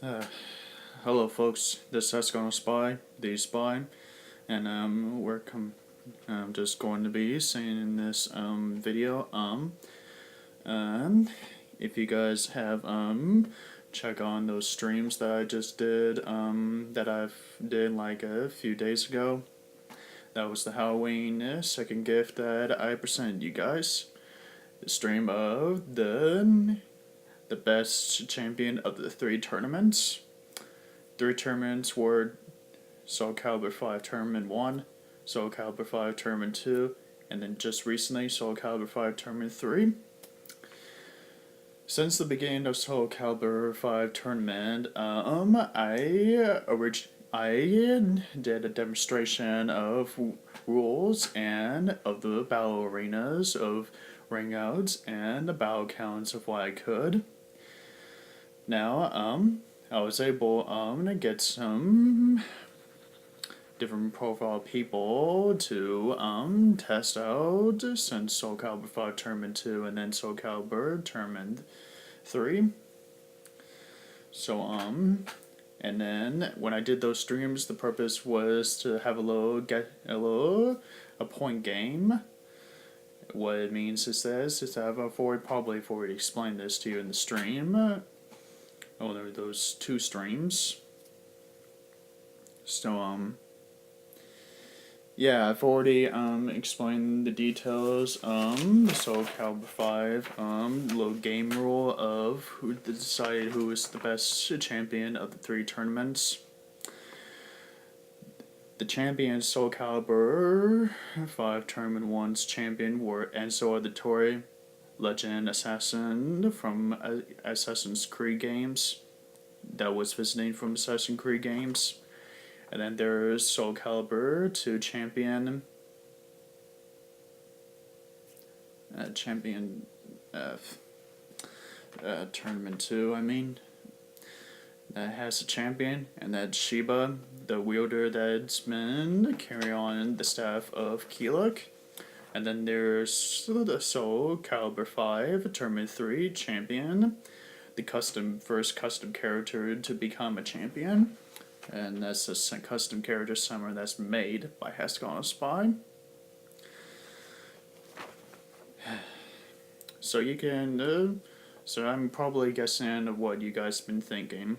Uh, Hello, folks. This is HexagonalSpy, the spy, and I'm just going to be saying in this video if you guys have check on those streams that I just did that I've did like a few days ago. That was the Halloween second gift that I presented you guys. The stream of the best champion of the three tournaments. Three tournaments were Soulcalibur 5 Tournament 1, Soulcalibur 5 Tournament 2, and then just recently Soulcalibur 5 Tournament 3. Since the beginning of Soulcalibur 5 Tournament, I did a demonstration of rules and of the battle arenas, of ring outs, and the battle counts of what I could. Now, I was able to get some different profile people to test out since Soulcalibur 5 Tournament 2 and then Soulcalibur Tournament 3. So and then when I did those streams, the purpose was to have a point game. What it means is this, is I've probably already explained this to you in the stream. Oh, there were those two streams. So, yeah, I've already, explained the details, the Soulcalibur 5, little game rule of who to decide who is the best champion of the three tournaments. The champion Soulcalibur 5 Tournament 1's champion were Enzo Auditore, Legend Assassin from Assassin's Creed games, that was visiting from Assassin's Creed games, and then there's Soulcalibur 2 champion, Tournament 2, I mean, that has a champion, and that's Shiba, the wielder that's been carrying on the staff of Keeluk. And then there's the Soulcalibur 5 Tournament 3 champion, the first custom character to become a champion, and that's a custom character summon that's made by HexagonalSpy. So you can, so I'm probably guessing of what you guys have been thinking.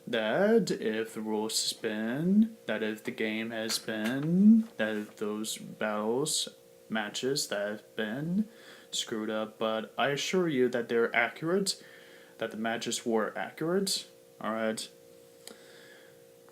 That if the rules has been, that if the game has been, that if those matches that have been screwed up, but I assure you that they're accurate, that the matches were accurate. Alright.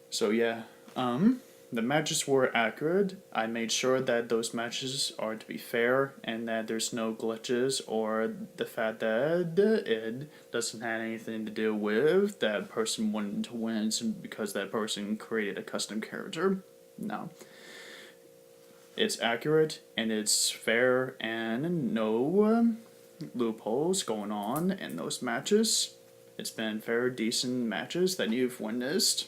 So yeah, the matches were accurate. I made sure that those matches are to be fair and that there's no glitches or the fact that it doesn't have anything to do with that person wanting to win because that person created a custom character. No. It's accurate and it's fair and no loopholes going on in those matches. It's been fair, decent matches that you've witnessed.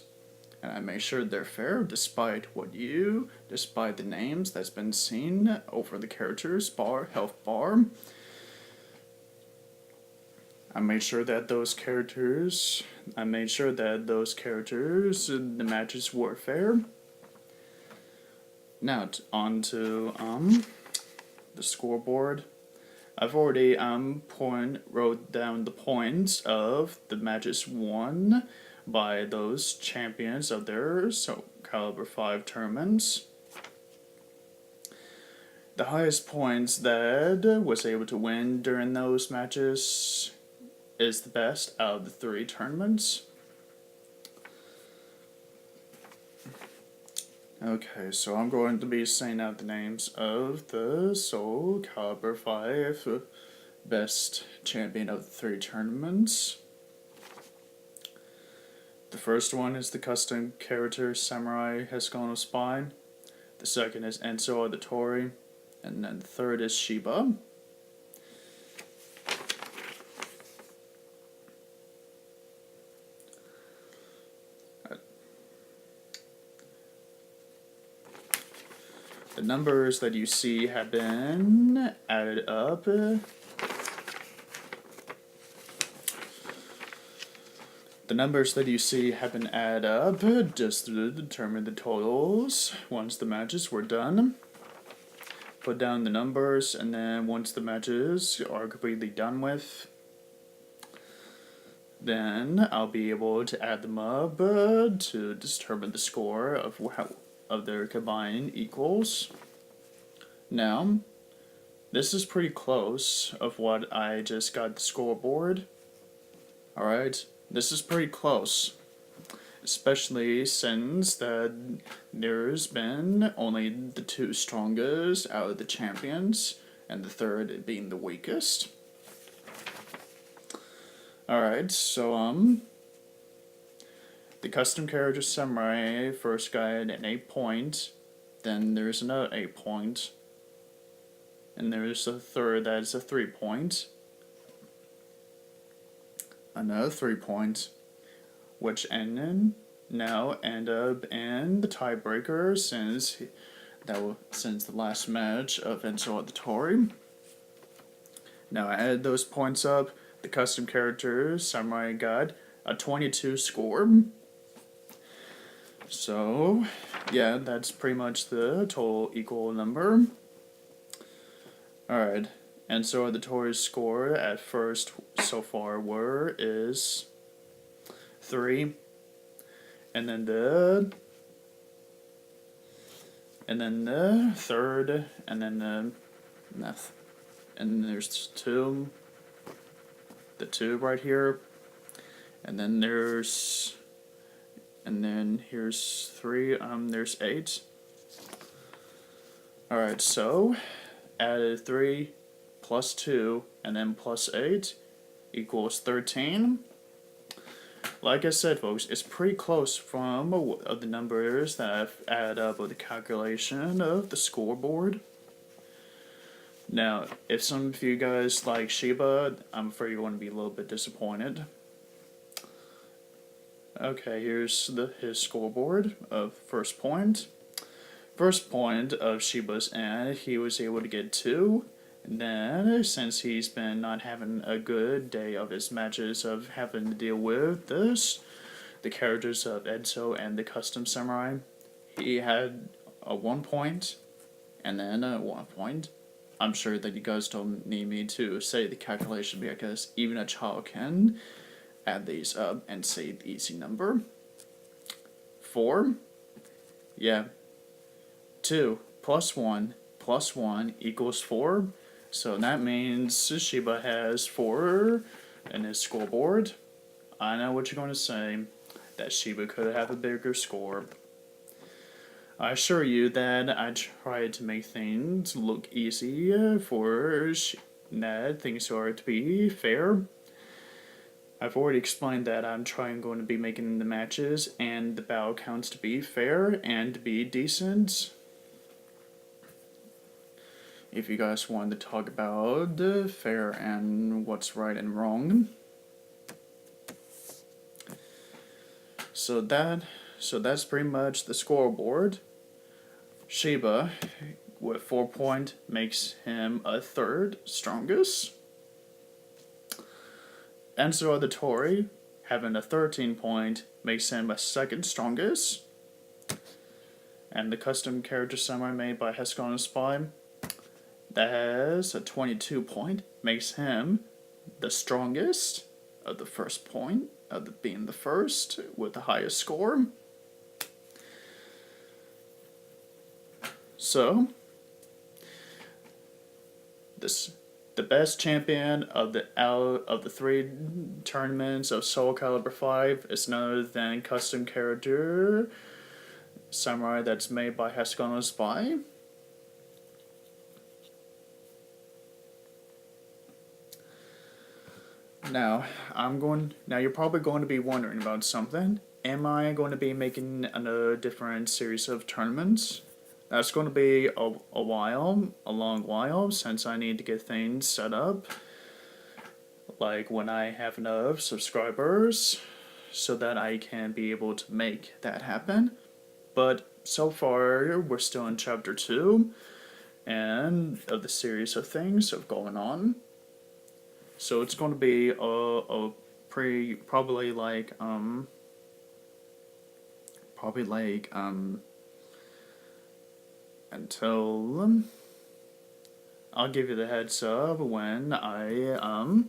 And I made sure they're fair despite the names that's been seen over the characters bar, health bar. I made sure that those characters, the matches were fair. Now, on to, the scoreboard. I've already, wrote down the points of the matches won by those champions of their Soulcalibur 5 tournaments. The highest points that was able to win during those matches is the best out of the three tournaments. Okay, so I'm going to be saying out the names of the Soulcalibur 5 best champion of the three tournaments. The first one is the custom character Samurai HexagonalSpy. The second is Enzo Auditore. And then the third is Shiba. The numbers that you see have been added up. The numbers that you see have been added up just to determine the totals. Once the matches were done, put down the numbers, and then once the matches are completely done with, then I'll be able to add them up to determine the score of their combined equals. Now, this is pretty close of what I just got the scoreboard. Alright, this is pretty close. Especially since that there's been only the two strongest out of the champions, and the third being the weakest. Alright, so the custom character samurai first got an 8 point, then there's another 8 point, and there's a third that is a 3 point, another 3 point, which now end up in the tiebreaker since the last match of Enzo at the Tori. Now I added those points up. The custom character samurai got a 22 score. So yeah, that's pretty much the total equal number. Alright, and so the Tori's score at first so far is 3, and then the third, and then the math, and there's 2, the 2 right here, and then here's 3, there's 8. Alright, so added 3 plus 2 and then plus 8 equals 13. Like I said, folks, it's pretty close from the numbers that I've added up with the calculation of the scoreboard. Now, if some of you guys like Shiba, I'm afraid you're going to be a little bit disappointed. Okay, here's his scoreboard of first point. First point of Shiba's end, he was able to get 2. And then, since he's been not having a good day of his matches of having to deal with the characters of Enzo and the custom samurai, he had a 1 point, and then a 1 point. I'm sure that you guys don't need me to say the calculation because even a child can add these up and say the easy number. 4, yeah, 2 plus 1 equals 4. So that means Shiba has 4 in his scoreboard. I know what you're going to say, that Shiba could have a bigger score. I assure you that I tried to make things look easy for that things are to be fair. I've already explained that I'm going to be making the matches and the battle counts to be fair and to be decent. If you guys want to talk about fair and what's right and wrong. So that's pretty much the scoreboard. Shiba with 4 points makes him a 3rd strongest. Enzo the Tori having a 13 point makes him a 2nd strongest. And the custom character samurai made by HexagonalSpy that has a 22 point makes him the strongest of the first point of being the first with the highest score. So the best champion of the 3 tournaments of Soulcalibur 5 is none other than custom character samurai that's made by HexagonalSpy. Now you're probably going to be wondering about something. Am I going to be making another different series of tournaments? That's going to be a long while, since I need to get things set up. Like when I have enough subscribers, so that I can be able to make that happen. But so far, we're still in chapter 2, and of the series of things going on. So it's going to be a probably like until I'll give you the heads up when I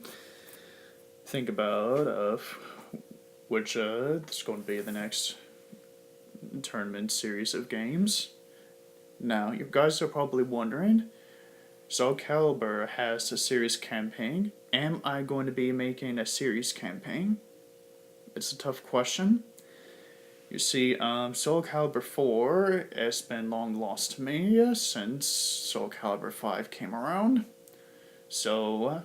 think about which is going to be the next tournament series of games. Now, you guys are probably wondering, Soulcalibur has a series campaign. Am I going to be making a series campaign? It's a tough question. You see, Soulcalibur 4 has been long lost to me since Soulcalibur 5 came around. So,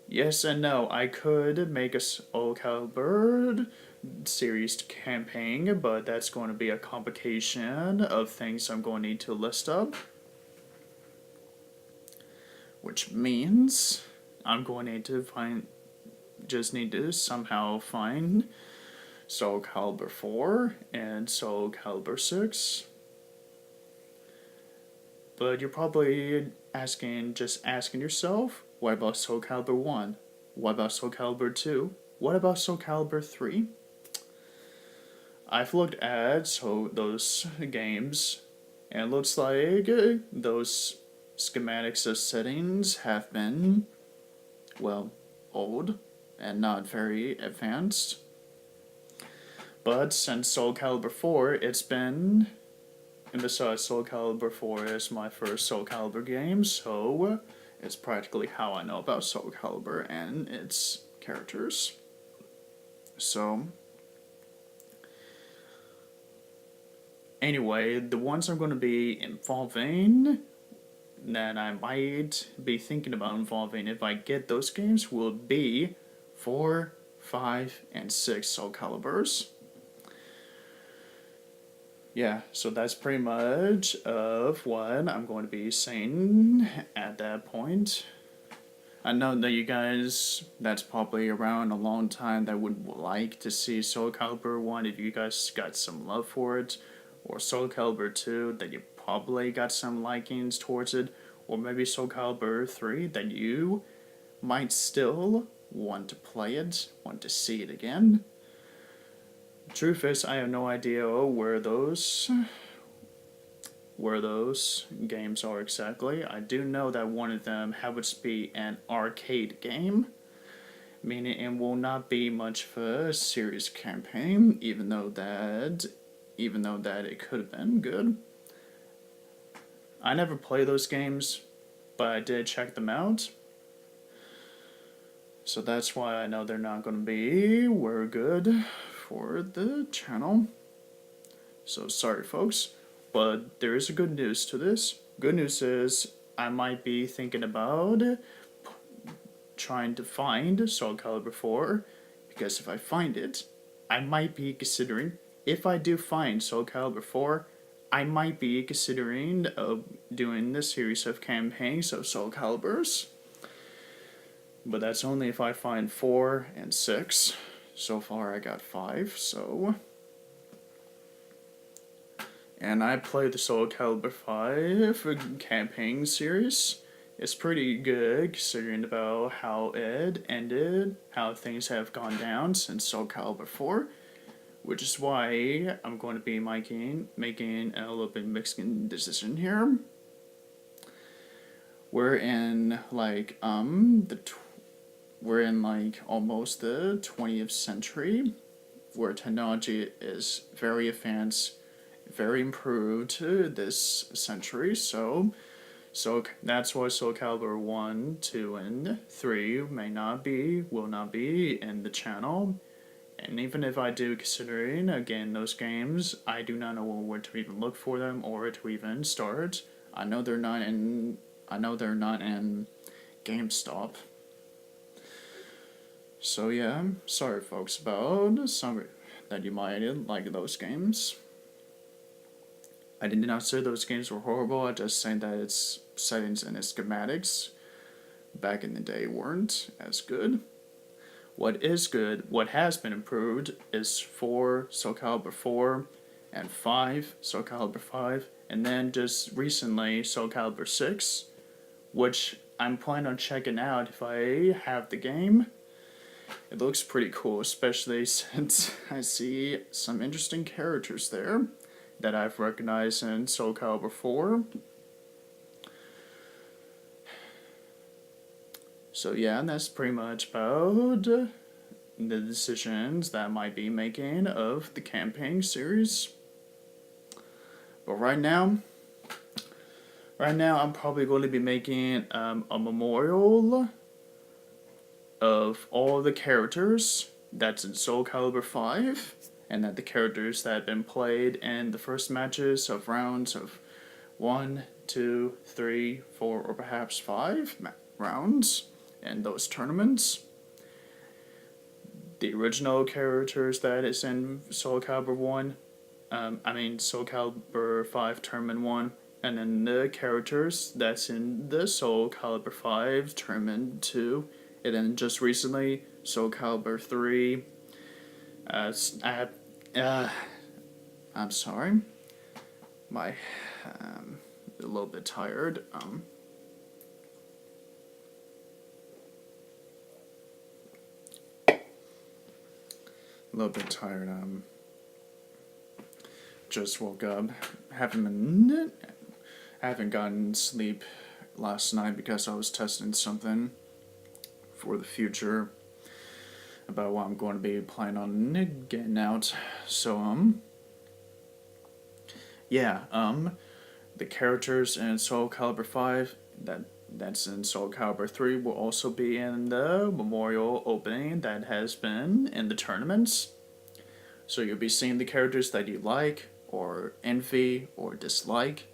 yes and no. I could make a Soulcalibur series campaign, but that's going to be a complication of things I'm going to need to list up. Which means I'm going to need to somehow find Soulcalibur 4 and Soulcalibur 6. But you're probably asking yourself, what about Soulcalibur 1? What about Soulcalibur 2? What about Soulcalibur 3? I've looked at those games, and it looks like those schematics of settings have been, well, old and not very advanced. But since Soulcalibur 4, it's been, and besides Soulcalibur 4 is my first Soulcalibur game, so it's practically how I know about Soulcalibur and its characters. So, anyway, the ones I'm going to be involving, that I might be thinking about involving if I get those games, will be 4, 5, and 6 Soulcaliburs. Yeah, so that's pretty much of what I'm going to be saying at that point. I know that you guys, that's probably around a long time, that would like to see Soulcalibur 1 if you guys got some love for it, or Soulcalibur 2 that you probably got some likings towards it, or maybe Soulcalibur 3 that you might still want to play it, want to see it again. Truth is, I have no idea where those games are exactly. I do know that one of them happens to be an arcade game, meaning it will not be much of a serious campaign, even though that it could have been good. I never play those games, but I did check them out. So that's why I know they're not going to be very good for the channel. So sorry folks, but there is a good news to this. Good news is I might be thinking about trying to find Soulcalibur 4, because if I find it, I might be considering, if I do find Soulcalibur 4, I might be considering doing this series of campaigns of Soulcaliburs. But that's only if I find 4 and 6. So far I got 5, so... And I played the Soulcalibur 5 campaign series. It's pretty good considering about how it ended, how things have gone down since Soulcalibur 4. Which is why I'm going to be making a little bit mixed decision here. We're in almost the 20th century, where technology is very advanced, very improved this century. So that's why Soulcalibur 1, 2, and 3 will not be in the channel. And even if I do considering again those games, I do not know where to even look for them or where to even start. I know they're not in GameStop. So yeah, sorry folks about some that you might like those games. I did not say those games were horrible, I just said that its settings and its schematics back in the day weren't as good. What is good, what has been improved, is 4 Soulcalibur 4 and 5 Soulcalibur 5, and then just recently Soulcalibur 6, which I'm planning on checking out if I have the game. It looks pretty cool, especially since I see some interesting characters there that I've recognized in Soulcalibur 4. So yeah, that's pretty much about the decisions that I might be making of the campaign series. But right now I'm probably going to be making a memorial of all the characters that's in Soulcalibur 5, and that the characters that have been played in the first matches of rounds of 1, 2, 3, 4, or perhaps 5 rounds in those tournaments. The original characters that is in Soulcalibur 1, Soulcalibur 5 Tournament 1, and then the characters that's in the Soulcalibur 5 Tournament 2, and then just recently, Soulcalibur 3. I'm sorry. A little bit tired. Just woke up. Haven't gotten sleep last night because I was testing something for the future about what I'm going to be planning on getting out. So, the characters in Soulcalibur 5 that's in Soulcalibur 3 will also be in the memorial opening that has been in the tournaments. So you'll be seeing the characters that you like, or envy, or dislike,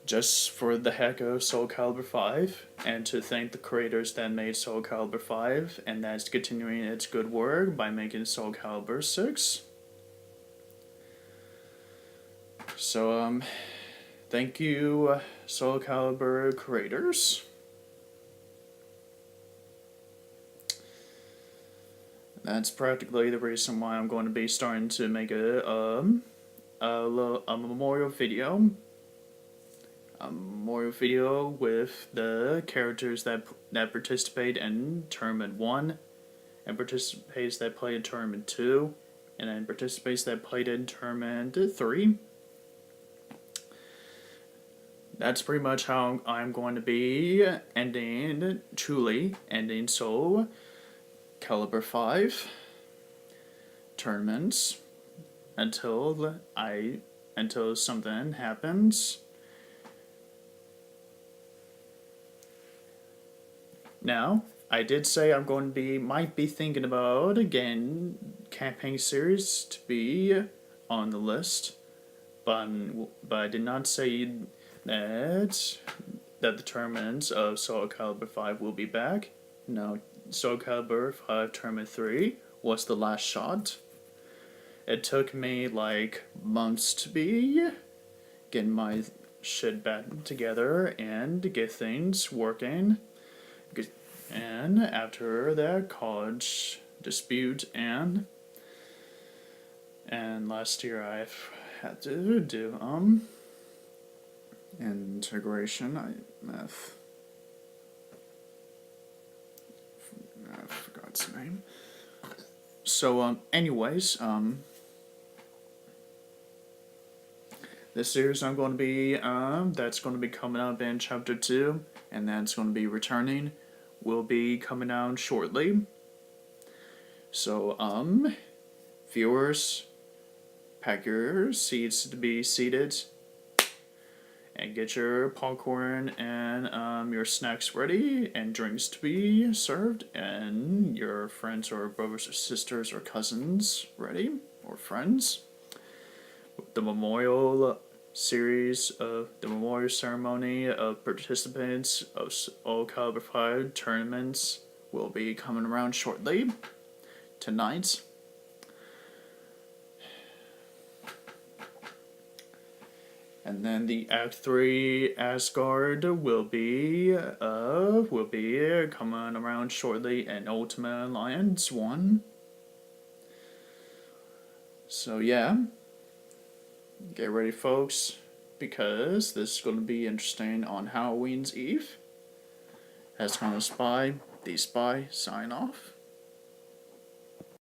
just for the heck of Soulcalibur 5, and to thank the creators that made Soulcalibur 5, and that's continuing its good work by making Soulcalibur 6. So, thank you, Soulcalibur creators. That's practically the reason why I'm going to be starting to make a memorial video. A memorial video with the characters that participate in Tournament 1, and participates that play in Tournament 2, and then participates that played in Tournament 3. That's pretty much how I'm going to be truly ending Soulcalibur 5 tournaments until something happens. Now, I did say I'm going to might be thinking about again campaign series to be on the list, but I did not say that the tournaments of Soulcalibur 5 will be back. No, Soulcalibur 5 Tournament 3 was the last shot. It took me like months to be getting my shit back together and to get things working. And after that college dispute and last year I've had to do integration. I forgot its name. So anyways, this series I'm going to be that's going to be coming up in chapter 2, and that's going to be returning, will be coming out shortly. So viewers, pack your seats to be seated, and get your popcorn and your snacks ready, and drinks to be served, and your friends or brothers or sisters or cousins ready, or friends. The memorial series of the memorial ceremony of participants of Soulcalibur 5 tournaments will be coming around shortly tonight. And then the Act 3 Asgard will be coming around shortly, and Ultimate Alliance 1. So yeah, get ready folks, because this is going to be interesting on Halloween's Eve. HexagonalSpy, the Spy, sign off.